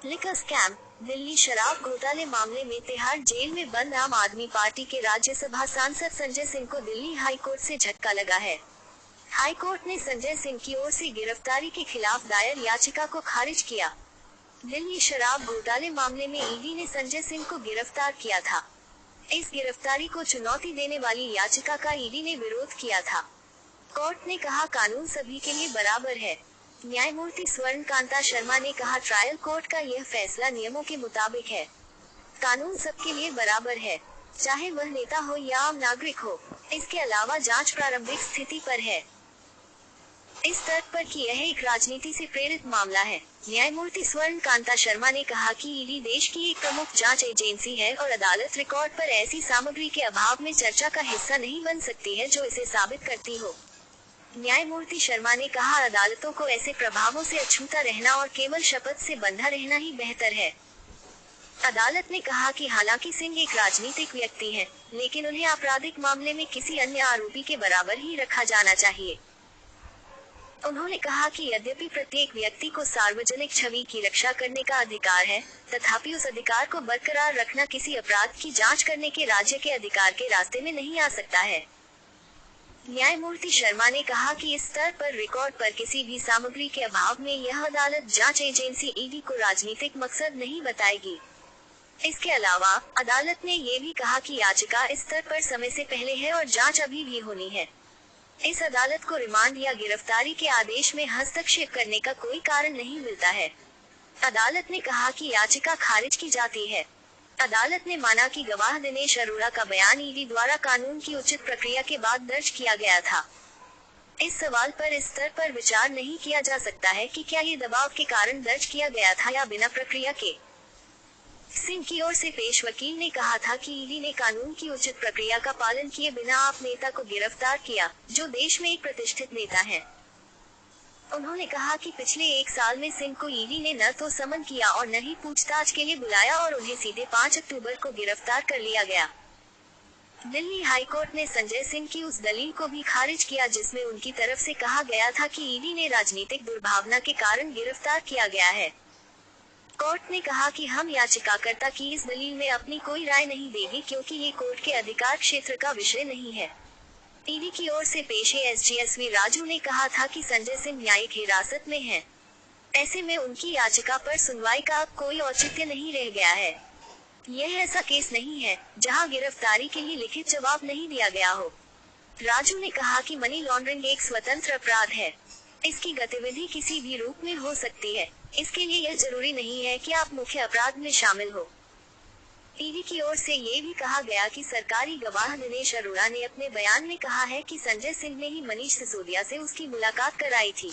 Liquor scam. Delhi शराब घोटाले मामले में तिहाड़ जेल में बंद आम आदमी पार्टी के राज्यसभा सांसद संजय सिंह को दिल्ली हाई कोर्ट से झटका लगा है। हाई कोर्ट ने संजय सिंह की ओर से गिरफ्तारी के खिलाफ दायर याचिका को खारिज किया। दिल्ली शराब घोटाले मामले में ईडी ने संजय सिंह को गिरफ्तार किया था। इस गिरफ्तारी को चुनौती देने वाली याचिका का ईडी ने विरोध किया था। कोर्ट ने कहा, कानून सभी के लिए बराबर है। न्यायमूर्ति स्वर्ण कांता शर्मा ने कहा, ट्रायल कोर्ट का यह फैसला नियमों के मुताबिक है। कानून सबके लिए बराबर है, चाहे वह नेता हो या आम नागरिक हो। इसके अलावा जांच प्रारंभिक स्थिति पर है, इस तर्क पर कि यह एक राजनीति से प्रेरित मामला है। न्यायमूर्ति स्वर्ण कांता शर्मा ने कहा कि ईडी देश की एक प्रमुख जांच एजेंसी है और अदालत रिकॉर्ड पर ऐसी सामग्री के अभाव में चर्चा का हिस्सा नहीं बन सकती है जो इसे साबित करती हो। न्यायमूर्ति शर्मा ने कहा, अदालतों को ऐसे प्रभावों से अछूता रहना और केवल शपथ से बंधा रहना ही बेहतर है। अदालत ने कहा कि हालांकि सिंह एक राजनीतिक व्यक्ति हैं, लेकिन उन्हें आपराधिक मामले में किसी अन्य आरोपी के बराबर ही रखा जाना चाहिए। उन्होंने कहा कि यद्यपि प्रत्येक व्यक्ति को सार्वजनिक छवि की रक्षा करने का अधिकार है, तथापि उस अधिकार को बरकरार रखना किसी अपराध की जांच करने के राज्य के अधिकार के रास्ते में नहीं आ सकता है। न्यायमूर्ति शर्मा ने कहा कि इस स्तर पर रिकॉर्ड पर किसी भी सामग्री के अभाव में यह अदालत जांच एजेंसी ईडी को राजनीतिक मकसद नहीं बताएगी। इसके अलावा अदालत ने ये भी कहा कि याचिका इस स्तर पर समय से पहले है और जांच अभी भी होनी है। इस अदालत को रिमांड या गिरफ्तारी के आदेश में हस्तक्षेप करने का कोई कारण नहीं मिलता है। अदालत ने कहा कि याचिका खारिज की जाती है। अदालत ने माना कि गवाह दिनेश अरोड़ा का बयान ईडी द्वारा कानून की उचित प्रक्रिया के बाद दर्ज किया गया था। इस सवाल पर इस स्तर पर विचार नहीं किया जा सकता है कि क्या ये दबाव के कारण दर्ज किया गया था या बिना प्रक्रिया के। सिंह की ओर से पेश वकील ने कहा था कि ईडी ने कानून की उचित प्रक्रिया का पालन किए बिना आप नेता को गिरफ्तार किया, जो देश में एक प्रतिष्ठित नेता है। उन्होंने कहा कि पिछले एक साल में सिंह को ईडी ने न तो समन किया और न ही पूछताछ के लिए बुलाया और उन्हें सीधे 5 अक्टूबर को गिरफ्तार कर लिया गया। दिल्ली हाई कोर्ट ने संजय सिंह की उस दलील को भी खारिज किया जिसमें उनकी तरफ से कहा गया था कि ईडी ने राजनीतिक दुर्भावना के कारण गिरफ्तार किया गया है। कोर्ट ने कहा कि हम याचिकाकर्ता की इस दलील में अपनी कोई राय नहीं देंगे क्योंकि ये कोर्ट के अधिकार क्षेत्र का विषय नहीं है। ईडी की ओर से पेश एसजीएसवी राजू ने कहा था कि संजय सिंह न्यायिक हिरासत में हैं। ऐसे में उनकी याचिका पर सुनवाई का अब कोई औचित्य नहीं रह गया है। यह ऐसा केस नहीं है जहां गिरफ्तारी के लिए लिखित जवाब नहीं दिया गया हो। राजू ने कहा कि मनी लॉन्ड्रिंग एक स्वतंत्र अपराध है। इसकी गतिविधि किसी भी रूप में हो सकती है। इसके लिए यह जरूरी नहीं है कि आप मुख्य अपराध में शामिल हो। ईडी की ओर से ये भी कहा गया कि सरकारी गवाह दिनेश अरोड़ा ने अपने बयान में कहा है कि संजय सिंह ने ही मनीष सिसोदिया से उसकी मुलाकात कराई थी।